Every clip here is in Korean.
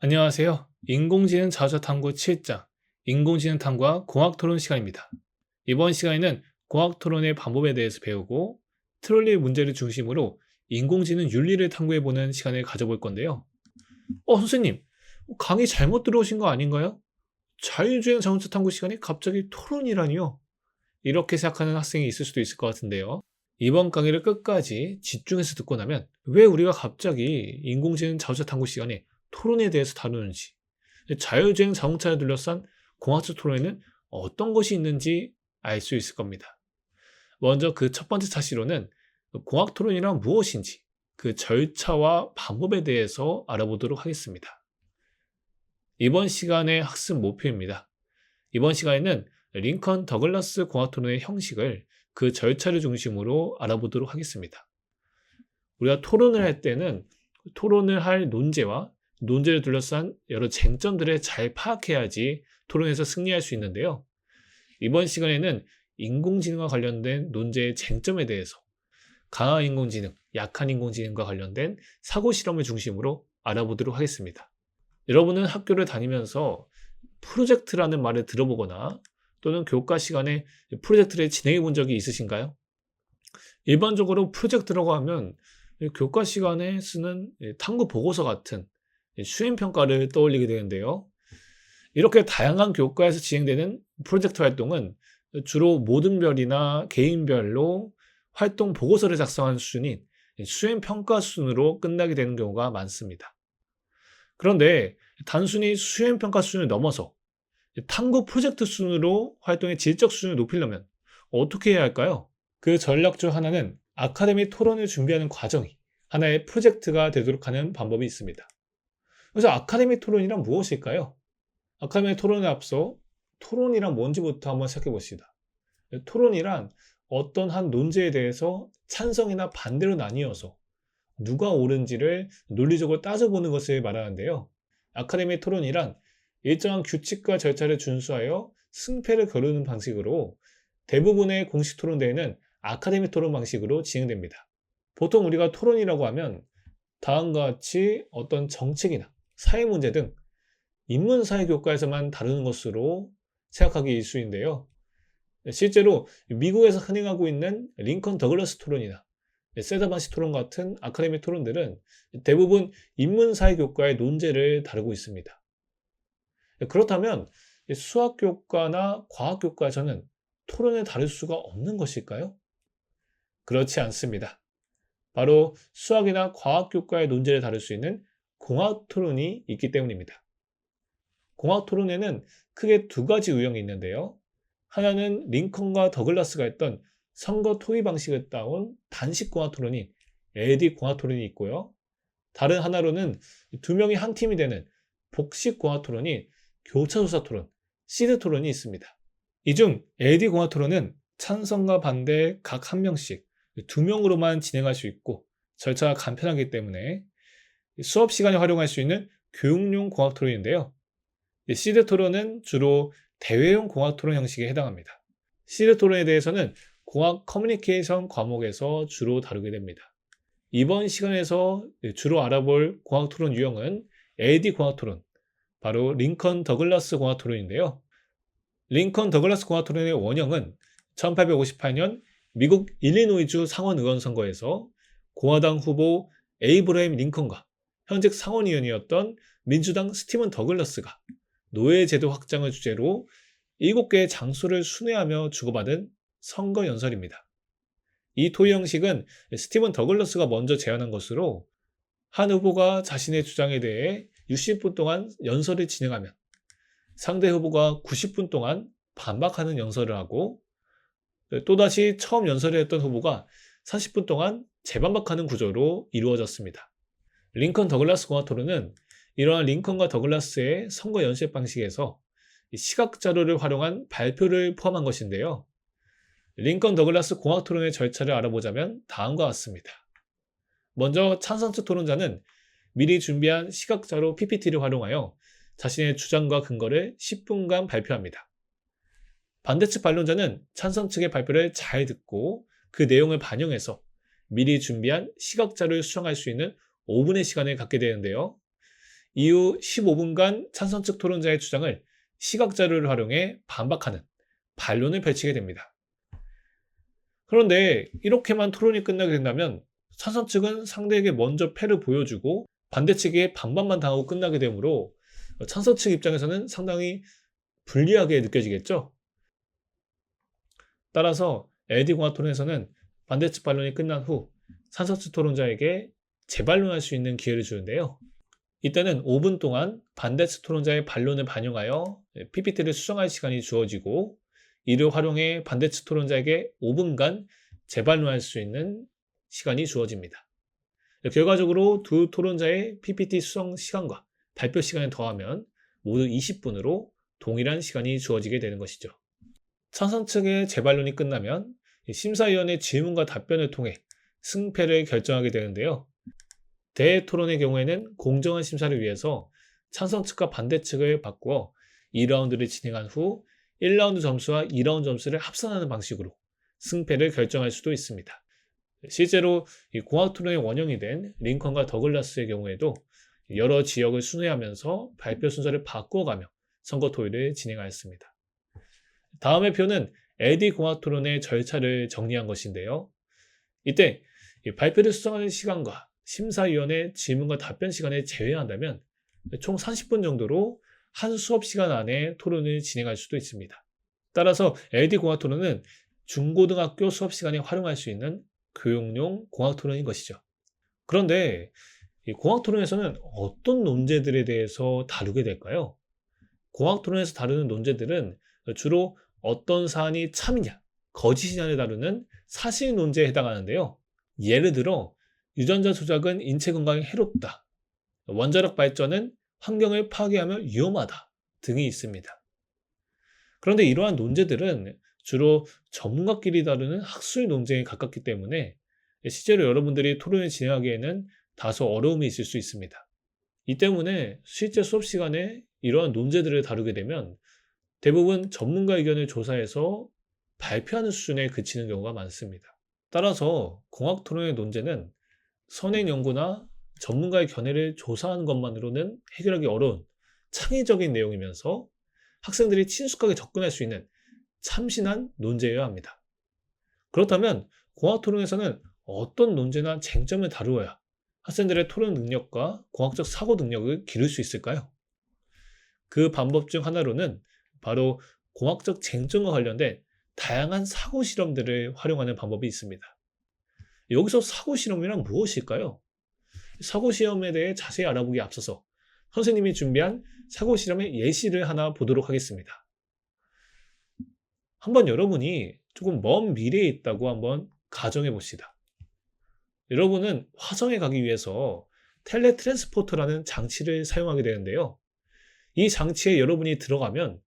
안녕하세요. 인공지능 자조탐구 7장 인공지능 탐구와 공학토론 시간입니다. 이번 시간에는 공학토론의 방법에 대해서 배우고 트롤리 문제를 중심으로 인공지능 윤리를 탐구해보는 시간을 가져볼 건데요. 선생님, 강의 잘못 들어오신 거 아닌가요? 자율주행 자동차 탐구 시간에 갑자기 토론이라니요? 이렇게 생각하는 학생이 있을 수도 있을 것 같은데요. 이번 강의를 끝까지 집중해서 듣고 나면 왜 우리가 갑자기 인공지능 자동차 탐구 시간에 토론에 대해서 다루는지, 자율주행 자동차를 둘러싼 공학적 토론에는 어떤 것이 있는지 알 수 있을 겁니다. 먼저 그 첫 번째 차시로는 공학 토론이란 무엇인지, 그 절차와 방법에 대해서 알아보도록 하겠습니다. 이번 시간의 학습 목표입니다. 이번 시간에는 링컨 더글라스 공학 토론의 형식을, 그 절차를 중심으로 알아보도록 하겠습니다. 우리가 토론을 할 때는 토론을 할 논제와 논제를 둘러싼 여러 쟁점들을 잘 파악해야지 토론에서 승리할 수 있는데요. 이번 시간에는 인공지능과 관련된 논제의 쟁점에 대해서 강한 인공지능, 약한 인공지능과 관련된 사고 실험을 중심으로 알아보도록 하겠습니다. 여러분은 학교를 다니면서 프로젝트라는 말을 들어보거나 또는 교과 시간에 프로젝트를 진행해 본 적이 있으신가요? 일반적으로 프로젝트라고 하면 교과 시간에 쓰는 탐구 보고서 같은 수행평가를 떠올리게 되는데요. 이렇게 다양한 교과에서 진행되는 프로젝트 활동은 주로 모든 별이나 개인별로 활동 보고서를 작성하는 수준인 수행평가 수준으로 끝나게 되는 경우가 많습니다. 그런데 단순히 수행평가 수준을 넘어서 탐구 프로젝트 수준으로 활동의 질적 수준을 높이려면 어떻게 해야 할까요? 그 전략 중 하나는 아카데미 토론을 준비하는 과정이 하나의 프로젝트가 되도록 하는 방법이 있습니다. 그래서 아카데미 토론이란 무엇일까요? 아카데미 토론에 앞서 토론이란 뭔지부터 한번 생각해 봅시다. 토론이란 어떤 한 논제에 대해서 찬성이나 반대로 나뉘어서 누가 옳은지를 논리적으로 따져보는 것을 말하는데요. 아카데미 토론이란 일정한 규칙과 절차를 준수하여 승패를 겨루는 방식으로 대부분의 공식 토론대회는 아카데미 토론 방식으로 진행됩니다. 보통 우리가 토론이라고 하면 다음과 같이 어떤 정책이나 사회 문제 등 인문사회 교과에서만 다루는 것으로 생각하기 일수인데요. 실제로 미국에서 흔행하고 있는 링컨 더글라스 토론이나 세다반시 토론 같은 아카데미 토론들은 대부분 인문사회 교과의 논제를 다루고 있습니다. 그렇다면 수학 교과나 과학 교과에서는 토론을 다룰 수가 없는 것일까요? 그렇지 않습니다. 바로 수학이나 과학 교과의 논제를 다룰 수 있는 공학 토론이 있기 때문입니다. 공학 토론에는 크게 두 가지 유형이 있는데요. 하나는 링컨과 더글라스가 했던 선거 토의 방식을 따온 단식 공학 토론인 에디 공학 토론이 있고요. 다른 하나로는 두 명이 한 팀이 되는 복식 공학 토론인 교차조사 토론, 시드 토론이 있습니다. 이 중 에디 공학 토론은 찬성과 반대 각 한 명씩 두 명으로만 진행할 수 있고 절차가 간편하기 때문에 수업 시간에 활용할 수 있는 교육용 공학 토론인데요. 시드 토론은 주로 대회용 공학 토론 형식에 해당합니다. 시드 토론에 대해서는 공학 커뮤니케이션 과목에서 주로 다루게 됩니다. 이번 시간에서 주로 알아볼 공학 토론 유형은 AD 공학 토론, 바로 링컨 더글라스 공학 토론인데요. 링컨 더글라스 공학 토론의 원형은 1858년 미국 일리노이주 상원 의원 선거에서 공화당 후보 에이브러햄 링컨과 현직 상원의원이었던 민주당 스티븐 더글라스가 노예제도 확장을 주제로 7개의 장소를 순회하며 주고받은 선거 연설입니다. 이 토의 형식은 스티븐 더글라스가 먼저 제안한 것으로 한 후보가 자신의 주장에 대해 60분 동안 연설을 진행하면 상대 후보가 90분 동안 반박하는 연설을 하고 또다시 처음 연설을 했던 후보가 40분 동안 재반박하는 구조로 이루어졌습니다. 링컨 더글라스 공학 토론은 이러한 링컨과 더글라스의 선거 연습 방식에서 시각 자료를 활용한 발표를 포함한 것인데요. 링컨 더글라스 공학 토론의 절차를 알아보자면 다음과 같습니다. 먼저 찬성 측 토론자는 미리 준비한 시각 자료 PPT를 활용하여 자신의 주장과 근거를 10분간 발표합니다. 반대측 반론자는 찬성 측의 발표를 잘 듣고 그 내용을 반영해서 미리 준비한 시각 자료를 수정할 수 있는 5분의 시간을 갖게 되는데요. 이후 15분간 찬성 측 토론자의 주장을 시각자료를 활용해 반박하는 반론을 펼치게 됩니다. 그런데 이렇게만 토론이 끝나게 된다면 찬성 측은 상대에게 먼저 패를 보여주고 반대 측에 반박만 당하고 끝나게 되므로 찬성 측 입장에서는 상당히 불리하게 느껴지겠죠. 따라서 LD 공화 토론에서는 반대 측 반론이 끝난 후 찬성 측 토론자에게 재반론할 수 있는 기회를 주는데요. 이때는 5분 동안 반대 측 토론자의 반론을 반영하여 PPT를 수정할 시간이 주어지고 이를 활용해 반대 측 토론자에게 5분간 재반론할 수 있는 시간이 주어집니다. 결과적으로 두 토론자의 PPT 수정 시간과 발표 시간을 더하면 모두 20분으로 동일한 시간이 주어지게 되는 것이죠. 찬성 측의 재반론이 끝나면 심사위원의 질문과 답변을 통해 승패를 결정하게 되는데요. 대토론의 경우에는 공정한 심사를 위해서 찬성 측과 반대 측을 바꾸어 2라운드를 진행한 후 1라운드 점수와 2라운드 점수를 합산하는 방식으로 승패를 결정할 수도 있습니다. 실제로 공학 토론의 원형이 된 링컨과 더글라스의 경우에도 여러 지역을 순회하면서 발표 순서를 바꾸어가며 선거 토의를 진행하였습니다. 다음의 표는 LD 공학 토론의 절차를 정리한 것인데요. 이때 발표를 수정하는 시간과 심사위원의 질문과 답변 시간을 제외한다면 총 30분 정도로 한 수업 시간 안에 토론을 진행할 수도 있습니다. 따라서 LD 공학 토론은 중고등학교 수업 시간에 활용할 수 있는 교육용 공학 토론인 것이죠. 그런데 이 공학 토론에서는 어떤 논제들에 대해서 다루게 될까요? 공학 토론에서 다루는 논제들은 주로 어떤 사안이 참이냐, 거짓이냐를 다루는 사실 논제에 해당하는데요. 예를 들어 유전자 조작은 인체 건강에 해롭다, 원자력 발전은 환경을 파괴하며 위험하다 등이 있습니다. 그런데 이러한 논제들은 주로 전문가끼리 다루는 학술 논쟁에 가깝기 때문에 실제로 여러분들이 토론을 진행하기에는 다소 어려움이 있을 수 있습니다. 이 때문에 실제 수업 시간에 이러한 논제들을 다루게 되면 대부분 전문가 의견을 조사해서 발표하는 수준에 그치는 경우가 많습니다. 따라서 공학 토론의 논제는 선행 연구나 전문가의 견해를 조사하는 것만으로는 해결하기 어려운 창의적인 내용이면서 학생들이 친숙하게 접근할 수 있는 참신한 논제여야 합니다. 그렇다면 공학 토론에서는 어떤 논제나 쟁점을 다루어야 학생들의 토론 능력과 공학적 사고 능력을 기를 수 있을까요? 그 방법 중 하나로는 바로 공학적 쟁점과 관련된 다양한 사고 실험들을 활용하는 방법이 있습니다. 여기서 사고 실험이란 무엇일까요? 사고 실험에 대해 자세히 알아보기에 앞서서 선생님이 준비한 사고 실험의 예시를 하나 보도록 하겠습니다. 한번 여러분이 조금 먼 미래에 있다고 한번 가정해 봅시다. 여러분은 화성에 가기 위해서 텔레트랜스포터라는 장치를 사용하게 되는데요. 이 장치에 여러분이 들어가면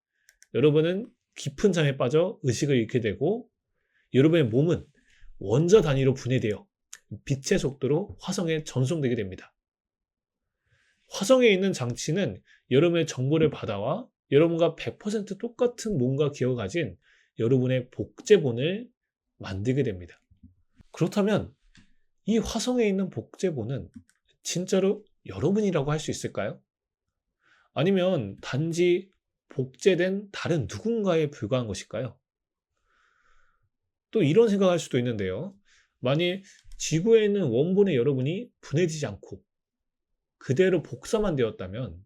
여러분은 깊은 잠에 빠져 의식을 잃게 되고 여러분의 몸은 원자 단위로 분해되어 빛의 속도로 화성에 전송되게 됩니다. 화성에 있는 장치는 여러분의 정보를 받아와 여러분과 100% 똑같은 몸과 기억을 가진 여러분의 복제본을 만들게 됩니다. 그렇다면 이 화성에 있는 복제본은 진짜로 여러분이라고 할 수 있을까요? 아니면 단지 복제된 다른 누군가에 불과한 것일까요? 또 이런 생각할 수도 있는데요. 만일 지구에 있는 원본의 여러분이 분해지지 않고 그대로 복사만 되었다면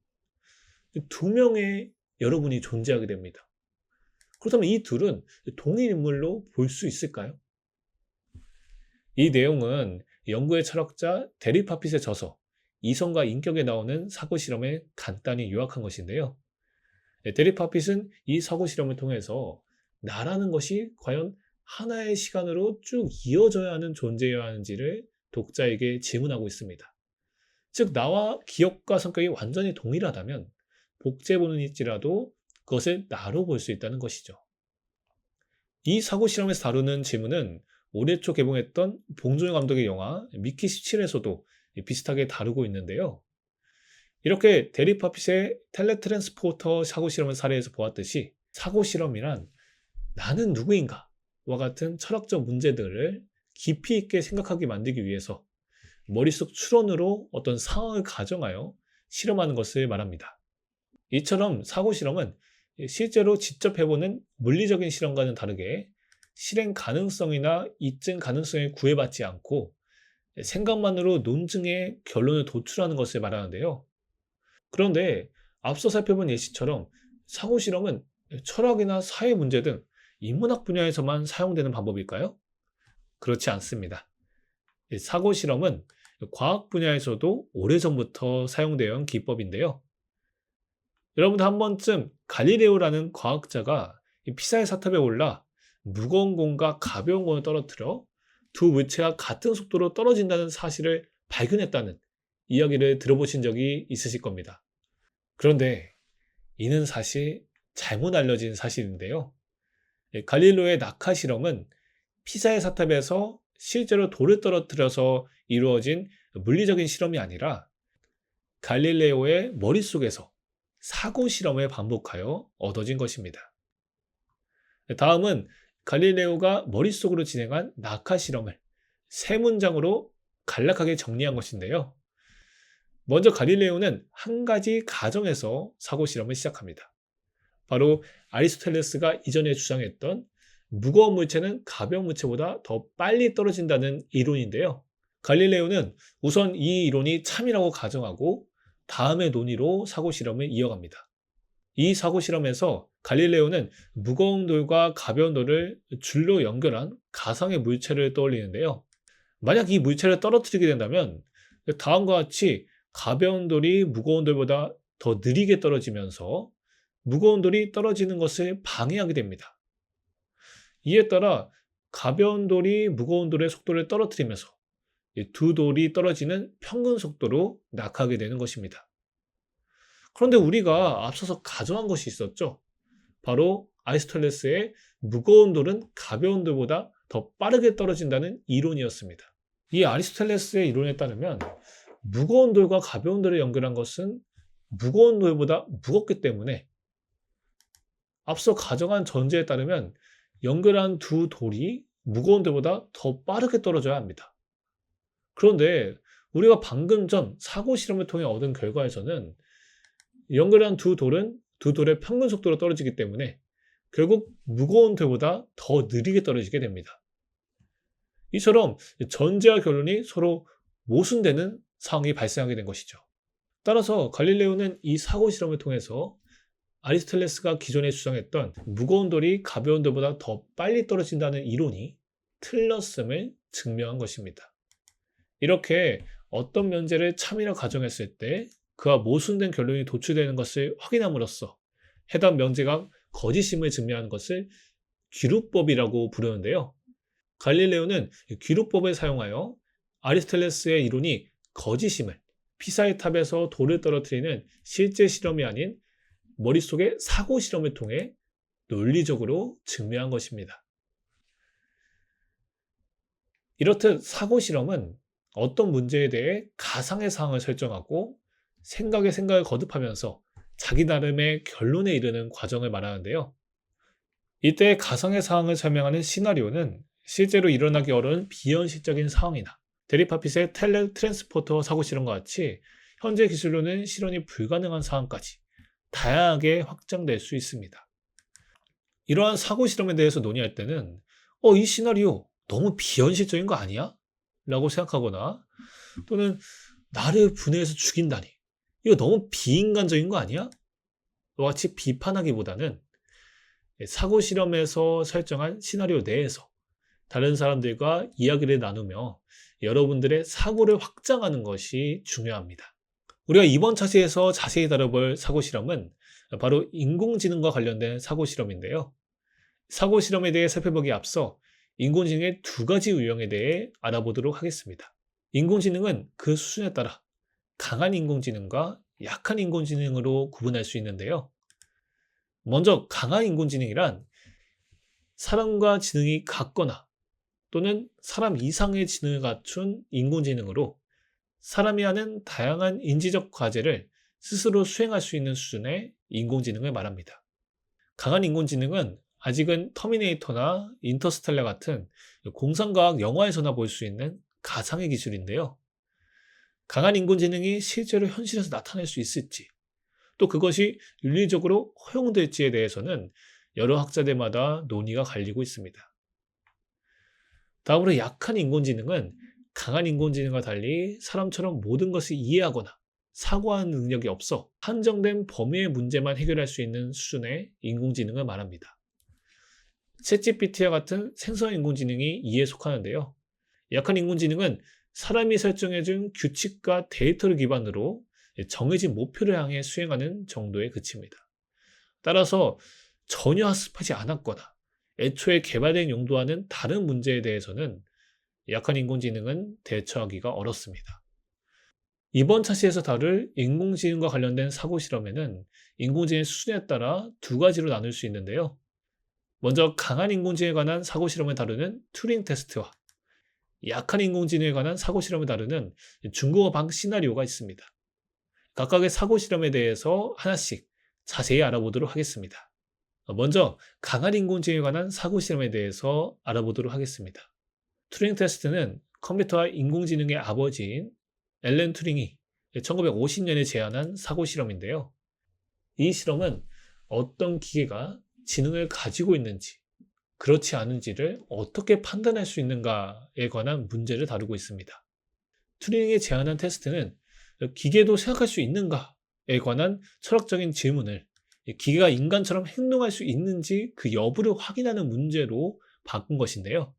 두 명의 여러분이 존재하게 됩니다. 그렇다면 이 둘은 동일 인물로 볼 수 있을까요? 이 내용은 영국의 철학자 데릭 파핏의 저서 이성과 인격에 나오는 사고 실험을 간단히 요약한 것인데요. 데릭 파핏은 이 사고 실험을 통해서 나라는 것이 과연 하나의 시간으로 쭉 이어져야 하는 존재여야 하는지를 독자에게 질문하고 있습니다. 즉 나와 기억과 성격이 완전히 동일하다면 복제본은 있지라도 그것을 나로 볼 수 있다는 것이죠. 이 사고 실험에서 다루는 질문은 올해 초 개봉했던 봉준호 감독의 영화 미키 17에서도 비슷하게 다루고 있는데요. 이렇게 데릭 파핏의 텔레트랜스포터 사고 실험을 사례에서 보았듯이 사고 실험이란 나는 누구인가 와 같은 철학적 문제들을 깊이 있게 생각하게 만들기 위해서 머릿속 추론으로 어떤 상황을 가정하여 실험하는 것을 말합니다. 이처럼 사고 실험은 실제로 직접 해보는 물리적인 실험과는 다르게 실행 가능성이나 입증 가능성에 구애받지 않고 생각만으로 논증의 결론을 도출하는 것을 말하는데요. 그런데 앞서 살펴본 예시처럼 사고 실험은 철학이나 사회 문제 등 인문학 분야에서만 사용되는 방법일까요? 그렇지 않습니다. 사고 실험은 과학 분야에서도 오래전부터 사용되어 온 기법인데요. 여러분도 한 번쯤 갈릴레오라는 과학자가 이 피사의 사탑에 올라 무거운 공과 가벼운 공을 떨어뜨려 두 물체가 같은 속도로 떨어진다는 사실을 발견했다는 이야기를 들어보신 적이 있으실 겁니다. 그런데 이는 사실 잘못 알려진 사실인데요. 갈릴레오의 낙하 실험은 피사의 사탑에서 실제로 돌을 떨어뜨려서 이루어진 물리적인 실험이 아니라 갈릴레오의 머릿속에서 사고 실험을 반복하여 얻어진 것입니다. 다음은 갈릴레오가 머릿속으로 진행한 낙하 실험을 세 문장으로 간략하게 정리한 것인데요. 먼저 갈릴레오는 한 가지 가정에서 사고 실험을 시작합니다. 바로 아리스토텔레스가 이전에 주장했던 무거운 물체는 가벼운 물체보다 더 빨리 떨어진다는 이론인데요. 갈릴레오는 우선 이 이론이 참이라고 가정하고 다음의 논의로 사고 실험을 이어갑니다. 이 사고 실험에서 갈릴레오는 무거운 돌과 가벼운 돌을 줄로 연결한 가상의 물체를 떠올리는데요. 만약 이 물체를 떨어뜨리게 된다면 다음과 같이 가벼운 돌이 무거운 돌보다 더 느리게 떨어지면서 무거운 돌이 떨어지는 것을 방해하게 됩니다. 이에 따라 가벼운 돌이 무거운 돌의 속도를 떨어뜨리면서 두 돌이 떨어지는 평균 속도로 낙하하게 되는 것입니다. 그런데 우리가 앞서서 가정한 것이 있었죠. 바로 아리스토텔레스의 무거운 돌은 가벼운 돌보다 더 빠르게 떨어진다는 이론이었습니다. 이 아리스토텔레스의 이론에 따르면 무거운 돌과 가벼운 돌을 연결한 것은 무거운 돌보다 무겁기 때문에 앞서 가정한 전제에 따르면 연결한 두 돌이 무거운 돌보다 더 빠르게 떨어져야 합니다. 그런데 우리가 방금 전 사고 실험을 통해 얻은 결과에서는 연결한 두 돌은 두 돌의 평균 속도로 떨어지기 때문에 결국 무거운 돌보다 더 느리게 떨어지게 됩니다. 이처럼 전제와 결론이 서로 모순되는 상황이 발생하게 된 것이죠. 따라서 갈릴레오는 이 사고 실험을 통해서 아리스토텔레스가 기존에 주장했던 무거운 돌이 가벼운 돌보다 더 빨리 떨어진다는 이론이 틀렸음을 증명한 것입니다. 이렇게 어떤 명제를 참이라 가정했을 때 그와 모순된 결론이 도출되는 것을 확인함으로써 해당 명제가 거짓임을 증명하는 것을 귀루법이라고 부르는데요. 갈릴레오는 귀루법을 사용하여 아리스토텔레스의 이론이 거짓임을 피사의 탑에서 돌을 떨어뜨리는 실제 실험이 아닌 머릿속의 사고 실험을 통해 논리적으로 증명한 것입니다. 이렇듯 사고 실험은 어떤 문제에 대해 가상의 상황을 설정하고 생각을 거듭하면서 자기 나름의 결론에 이르는 과정을 말하는데요. 이때 가상의 상황을 설명하는 시나리오는 실제로 일어나기 어려운 비현실적인 상황이나 데리파핏의 텔레 트랜스포터 사고 실험과 같이 현재 기술로는 실현이 불가능한 상황까지 다양하게 확장될 수 있습니다. 이러한 사고 실험에 대해서 논의할 때는 이 시나리오 너무 비현실적인 거 아니야? 라고 생각하거나 또는 나를 분해해서 죽인다니 이거 너무 비인간적인 거 아니야? 와 같이 비판하기보다는 사고 실험에서 설정한 시나리오 내에서 다른 사람들과 이야기를 나누며 여러분들의 사고를 확장하는 것이 중요합니다. 우리가 이번 차시에서 자세히 다뤄볼 사고 실험은 바로 인공지능과 관련된 사고 실험인데요. 사고 실험에 대해 살펴보기 앞서 인공지능의 두 가지 유형에 대해 알아보도록 하겠습니다. 인공지능은 그 수준에 따라 강한 인공지능과 약한 인공지능으로 구분할 수 있는데요. 먼저 강한 인공지능이란 사람과 지능이 같거나 또는 사람 이상의 지능을 갖춘 인공지능으로 사람이 하는 다양한 인지적 과제를 스스로 수행할 수 있는 수준의 인공지능을 말합니다. 강한 인공지능은 아직은 터미네이터나 인터스텔라 같은 공상과학 영화에서나 볼 수 있는 가상의 기술인데요. 강한 인공지능이 실제로 현실에서 나타날 수 있을지, 또 그것이 윤리적으로 허용될지에 대해서는 여러 학자들마다 논의가 갈리고 있습니다. 다음으로 약한 인공지능은 강한 인공지능과 달리 사람처럼 모든 것을 이해하거나 사고하는 능력이 없어 한정된 범위의 문제만 해결할 수 있는 수준의 인공지능을 말합니다. 챗GPT와 같은 생성 인공지능이 이에 속하는데요. 약한 인공지능은 사람이 설정해준 규칙과 데이터를 기반으로 정해진 목표를 향해 수행하는 정도에 그칩니다. 따라서 전혀 학습하지 않았거나 애초에 개발된 용도와는 다른 문제에 대해서는 약한 인공지능은 대처하기가 어렵습니다. 이번 차시에서 다룰 인공지능과 관련된 사고 실험에는 인공지능의 수준에 따라 두 가지로 나눌 수 있는데요. 먼저 강한 인공지능에 관한 사고 실험을 다루는 튜링 테스트와 약한 인공지능에 관한 사고 실험을 다루는 중국어 방 시나리오가 있습니다. 각각의 사고 실험에 대해서 하나씩 자세히 알아보도록 하겠습니다. 먼저 강한 인공지능에 관한 사고 실험에 대해서 알아보도록 하겠습니다. 튜링 테스트는 컴퓨터와 인공지능의 아버지인 앨런 튜링이 1950년에 제안한 사고 실험인데요. 이 실험은 어떤 기계가 지능을 가지고 있는지, 그렇지 않은지를 어떻게 판단할 수 있는가에 관한 문제를 다루고 있습니다. 튜링이 제안한 테스트는 기계도 생각할 수 있는가에 관한 철학적인 질문을 기계가 인간처럼 행동할 수 있는지 그 여부를 확인하는 문제로 바꾼 것인데요.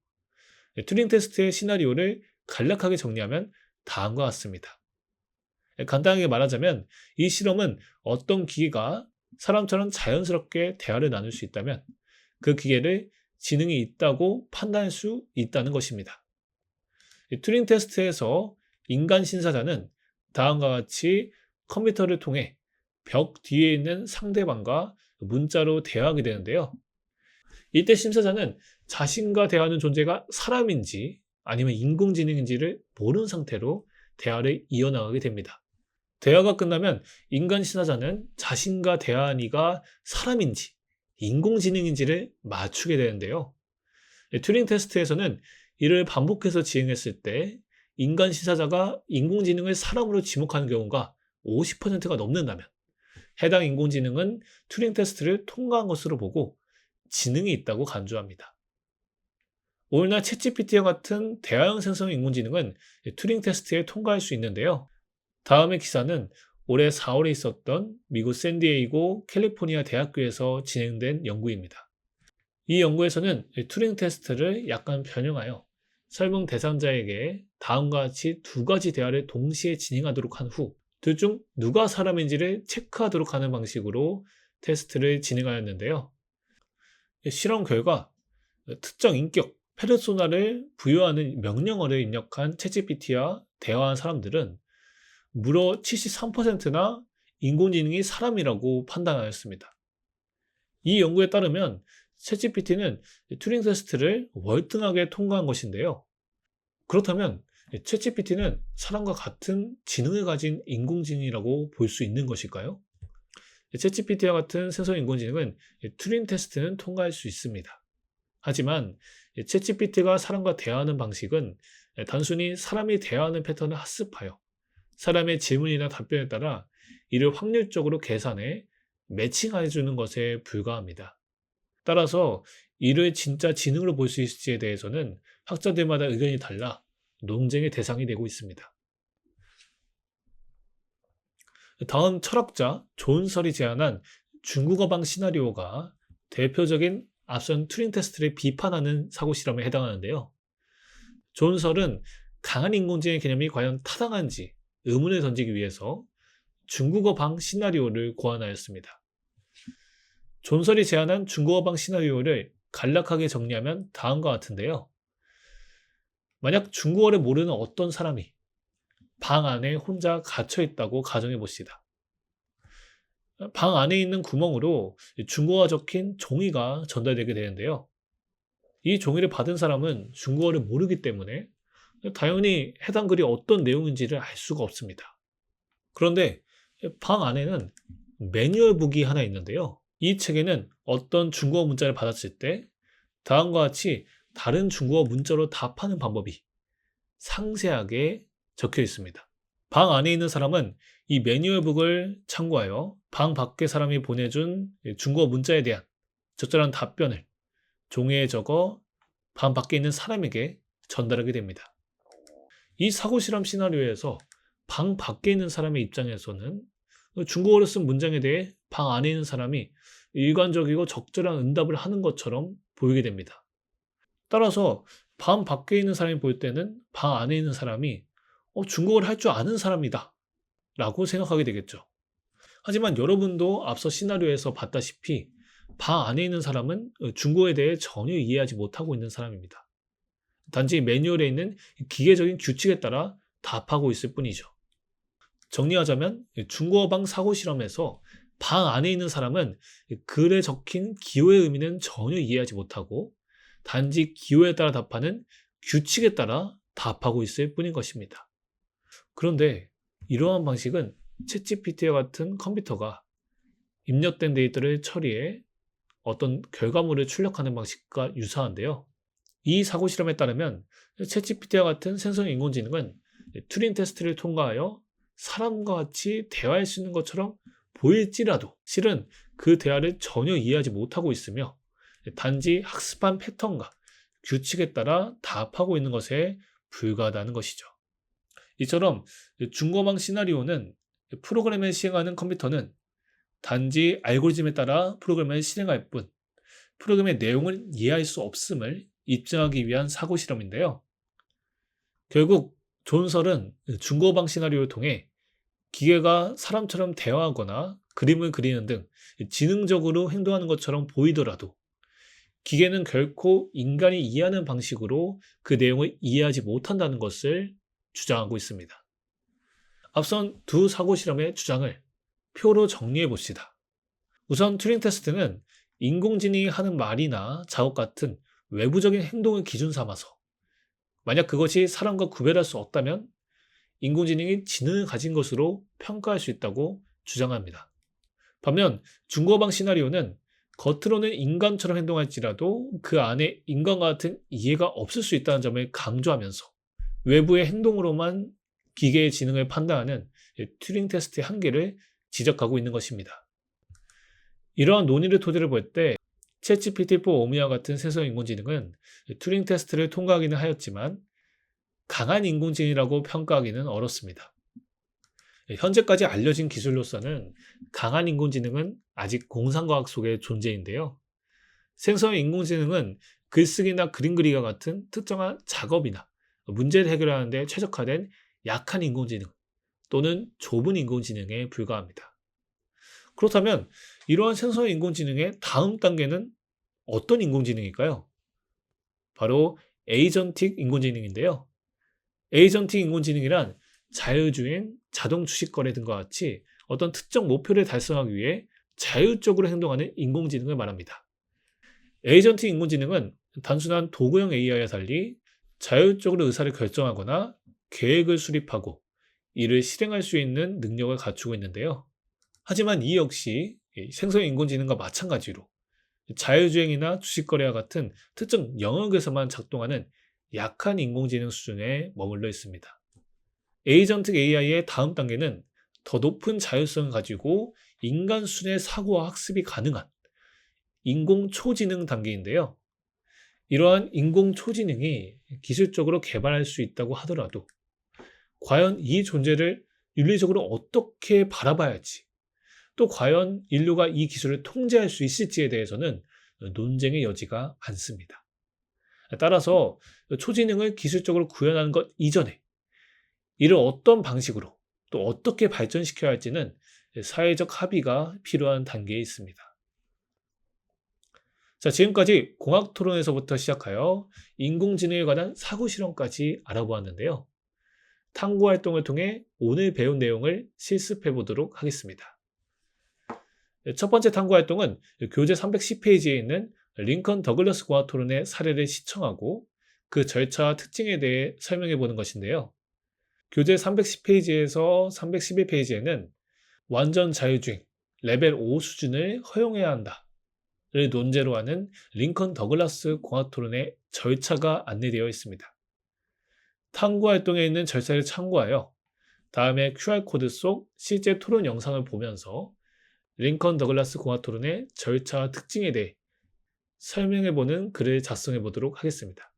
튜링 테스트의 시나리오를 간략하게 정리하면 다음과 같습니다. 간단하게 말하자면 이 실험은 어떤 기계가 사람처럼 자연스럽게 대화를 나눌 수 있다면 그 기계를 지능이 있다고 판단할 수 있다는 것입니다. 튜링 테스트에서 인간 심사자는 다음과 같이 컴퓨터를 통해 벽 뒤에 있는 상대방과 문자로 대화하게 되는데요. 이때 심사자는 자신과 대화하는 존재가 사람인지 아니면 인공지능인지를 모르는 상태로 대화를 이어나가게 됩니다. 대화가 끝나면 인간 심사자는 자신과 대화한 이가 사람인지 인공지능인지를 맞추게 되는데요. 튜링 테스트에서는 이를 반복해서 지행했을 때 인간 심사자가 인공지능을 사람으로 지목하는 경우가 50%가 넘는다면 해당 인공지능은 튜링 테스트를 통과한 것으로 보고 지능이 있다고 간주합니다. 오늘날 챗GPT와 같은 대화형 생성 인공지능은 튜링 테스트에 통과할 수 있는데요. 다음의 기사는 올해 4월에 있었던 미국 샌디에이고 캘리포니아 대학교에서 진행된 연구입니다. 이 연구에서는 튜링 테스트를 약간 변형하여 설문 대상자에게 다음과 같이 두 가지 대화를 동시에 진행하도록 한 후 둘 중 누가 사람인지를 체크하도록 하는 방식으로 테스트를 진행하였는데요. 실험 결과 특정 인격, 페르소나를 부여하는 명령어를 입력한 챗GPT와 대화한 사람들은 무려 73%나 인공지능이 사람이라고 판단하였습니다. 이 연구에 따르면 챗GPT는 튜링 테스트를 월등하게 통과한 것인데요. 그렇다면 챗GPT는 사람과 같은 지능을 가진 인공지능이라고 볼 수 있는 것일까요? 챗GPT와 같은 생성 인공지능은 튜링 테스트는 통과할 수 있습니다. 하지만 챗GPT가 사람과 대화하는 방식은 단순히 사람이 대화하는 패턴을 학습하여 사람의 질문이나 답변에 따라 이를 확률적으로 계산해 매칭해 주는 것에 불과합니다. 따라서 이를 진짜 지능으로 볼 수 있을지에 대해서는 학자들마다 의견이 달라 논쟁의 대상이 되고 있습니다. 다음 철학자 존설이 제안한 중국어방 시나리오가 대표적인 앞선 튜링 테스트를 비판하는 사고 실험에 해당하는데요. 존설은 강한 인공지능의 개념이 과연 타당한지 의문을 던지기 위해서 중국어방 시나리오를 고안하였습니다. 존설이 제안한 중국어방 시나리오를 간략하게 정리하면 다음과 같은데요. 만약 중국어를 모르는 어떤 사람이 방 안에 혼자 갇혀 있다고 가정해 봅시다. 방 안에 있는 구멍으로 중국어가 적힌 종이가 전달되게 되는데요. 이 종이를 받은 사람은 중국어를 모르기 때문에 당연히 해당 글이 어떤 내용인지를 알 수가 없습니다. 그런데 방 안에는 매뉴얼북이 하나 있는데요. 이 책에는 어떤 중국어 문자를 받았을 때 다음과 같이 다른 중국어 문자로 답하는 방법이 상세하게 적혀 있습니다. 방 안에 있는 사람은 이 매뉴얼북을 참고하여 방 밖의 사람이 보내준 중고 문자에 대한 적절한 답변을 종이에 적어 방 밖에 있는 사람에게 전달하게 됩니다. 이 사고 실험 시나리오에서 방 밖에 있는 사람의 입장에서는 중국어로 쓴 문장에 대해 방 안에 있는 사람이 일관적이고 적절한 응답을 하는 것처럼 보이게 됩니다. 따라서 방 밖에 있는 사람이 볼 때는 방 안에 있는 사람이 중국어를 할 줄 아는 사람이다 라고 생각하게 되겠죠. 하지만 여러분도 앞서 시나리오에서 봤다시피 방 안에 있는 사람은 중국어에 대해 전혀 이해하지 못하고 있는 사람입니다. 단지 매뉴얼에 있는 기계적인 규칙에 따라 답하고 있을 뿐이죠. 정리하자면 중국어방 사고 실험에서 방 안에 있는 사람은 글에 적힌 기호의 의미는 전혀 이해하지 못하고 단지 기호에 따라 답하는 규칙에 따라 답하고 있을 뿐인 것입니다. 그런데 이러한 방식은 챗GPT와 같은 컴퓨터가 입력된 데이터를 처리해 어떤 결과물을 출력하는 방식과 유사한데요. 이 사고 실험에 따르면 챗GPT와 같은 생성 인공지능은 튜링 테스트를 통과하여 사람과 같이 대화할 수 있는 것처럼 보일지라도 실은 그 대화를 전혀 이해하지 못하고 있으며 단지 학습한 패턴과 규칙에 따라 답하고 있는 것에 불과하다는 것이죠. 이처럼 중고방 시나리오는 프로그램을 시행하는 컴퓨터는 단지 알고리즘에 따라 프로그램을 실행할 뿐 프로그램의 내용을 이해할 수 없음을 입증하기 위한 사고 실험인데요. 결국 존설은 중고방 시나리오를 통해 기계가 사람처럼 대화하거나 그림을 그리는 등 지능적으로 행동하는 것처럼 보이더라도 기계는 결코 인간이 이해하는 방식으로 그 내용을 이해하지 못한다는 것을 주장하고 있습니다. 앞선 두 사고 실험의 주장을 표로 정리해 봅시다. 우선 튜링 테스트는 인공지능이 하는 말이나 작업 같은 외부적인 행동을 기준 삼아서 만약 그것이 사람과 구별할 수 없다면 인공지능이 지능을 가진 것으로 평가할 수 있다고 주장합니다. 반면 중고방 시나리오는 겉으로는 인간처럼 행동할지라도 그 안에 인간과 같은 이해가 없을 수 있다는 점을 강조하면서 외부의 행동으로만 기계의 지능을 판단하는 튜링 테스트의 한계를 지적하고 있는 것입니다. 이러한 논의를 토대로 볼 때 챗GPT-4 오미와 같은 생성 인공지능은 튜링 테스트를 통과하기는 하였지만 강한 인공지능이라고 평가하기는 어렵습니다. 현재까지 알려진 기술로서는 강한 인공지능은 아직 공상과학 속의 존재인데요. 생성 인공지능은 글쓰기나 그림 그리기와 같은 특정한 작업이나 문제를 해결하는 데 최적화된 약한 인공지능 또는 좁은 인공지능에 불과합니다. 그렇다면 이러한 생성 인공지능의 다음 단계는 어떤 인공지능일까요? 바로 에이전틱 인공지능인데요. 에이전틱 인공지능이란 자율주행, 자동 주식거래 등과 같이 어떤 특정 목표를 달성하기 위해 자율적으로 행동하는 인공지능을 말합니다. 에이전틱 인공지능은 단순한 도구형 AI와 달리 자율적으로 의사를 결정하거나 계획을 수립하고 이를 실행할 수 있는 능력을 갖추고 있는데요. 하지만 이 역시 생성 인공지능과 마찬가지로 자율주행이나 주식거래와 같은 특정 영역에서만 작동하는 약한 인공지능 수준에 머물러 있습니다. 에이전틱 AI의 다음 단계는 더 높은 자율성을 가지고 인간 수준의 사고와 학습이 가능한 인공 초지능 단계인데요. 이러한 인공 초지능이 기술적으로 개발할 수 있다고 하더라도 과연 이 존재를 윤리적으로 어떻게 바라봐야 할지 또 과연 인류가 이 기술을 통제할 수 있을지에 대해서는 논쟁의 여지가 많습니다. 따라서 초지능을 기술적으로 구현하는 것 이전에 이를 어떤 방식으로 또 어떻게 발전시켜야 할지는 사회적 합의가 필요한 단계에 있습니다. 자, 지금까지 공학토론에서부터 시작하여 인공지능에 관한 사고실험까지 알아보았는데요. 탐구활동을 통해 오늘 배운 내용을 실습해 보도록 하겠습니다. 첫 번째 탐구활동은 교재 310페이지에 있는 링컨 더글라스 공학토론의 사례를 시청하고 그 절차와 특징에 대해 설명해 보는 것인데요. 교재 310페이지에서 311페이지에는 완전 자율주행 레벨 5 수준을 허용해야 한다를 논제로 하는 링컨 더글라스 공학토론의 절차가 안내되어 있습니다. 탐구활동에 있는 절차를 참고하여 다음에 QR코드 속 실제 토론 영상을 보면서 링컨 더글라스 공화 토론의 절차와 특징에 대해 설명해보는 글을 작성해 보도록 하겠습니다.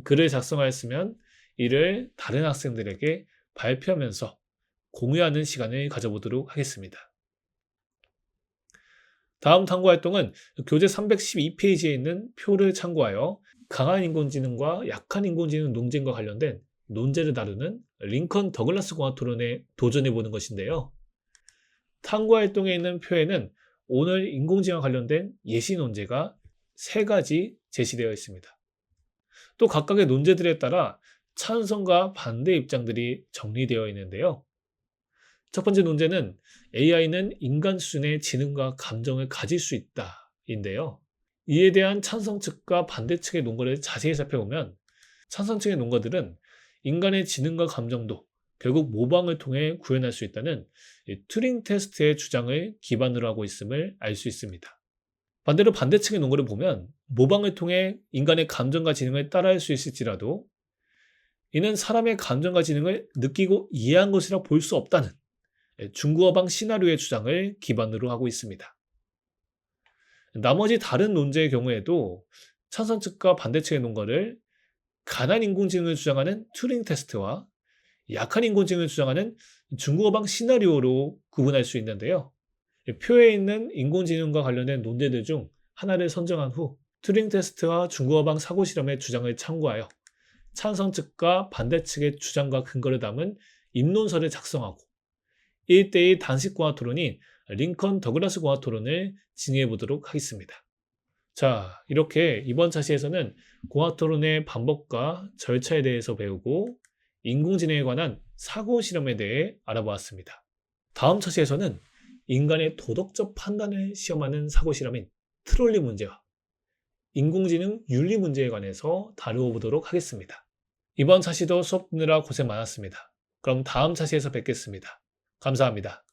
글을 작성하였으면 이를 다른 학생들에게 발표하면서 공유하는 시간을 가져보도록 하겠습니다. 다음 탐구 활동은 교재 312페이지에 있는 표를 참고하여 강한 인공지능과 약한 인공지능 논쟁과 관련된 논제를 다루는 링컨 더글라스 공화 토론에 도전해보는 것인데요. 탐구 활동에 있는 표에는 오늘 인공지능과 관련된 예시 논제가 3가지 제시되어 있습니다. 또 각각의 논제들에 따라 찬성과 반대 입장들이 정리되어 있는데요. 첫 번째 논제는 AI는 인간 수준의 지능과 감정을 가질 수 있다 인데요. 이에 대한 찬성 측과 반대 측의 논거를 자세히 살펴보면 찬성 측의 논거들은 인간의 지능과 감정도 결국 모방을 통해 구현할 수 있다는 튜링 테스트의 주장을 기반으로 하고 있음을 알 수 있습니다. 반대로 반대 측의 논거를 보면 모방을 통해 인간의 감정과 지능을 따라할 수 있을지라도 이는 사람의 감정과 지능을 느끼고 이해한 것이라 볼 수 없다는 중국어방 시나리오의 주장을 기반으로 하고 있습니다. 나머지 다른 논제의 경우에도 찬성 측과 반대 측의 논거를 강한 인공지능을 주장하는 튜링 테스트와 약한 인공지능을 주장하는 중국어방 시나리오로 구분할 수 있는데요. 표에 있는 인공지능과 관련된 논제들 중 하나를 선정한 후 튜링 테스트와 중국어방 사고실험의 주장을 참고하여 찬성 측과 반대 측의 주장과 근거를 담은 입론서를 작성하고 1대1 단식 공화 토론인 링컨 더글라스 공화 토론을 진행해 보도록 하겠습니다. 자, 이렇게 이번 차시에서는 공화 토론의 방법과 절차에 대해서 배우고 인공지능에 관한 사고 실험에 대해 알아보았습니다. 다음 차시에서는 인간의 도덕적 판단을 시험하는 사고 실험인 트롤리 문제와 인공지능 윤리 문제에 관해서 다루어 보도록 하겠습니다. 이번 차시도 수업 듣느라 고생 많았습니다. 그럼 다음 차시에서 뵙겠습니다. 감사합니다.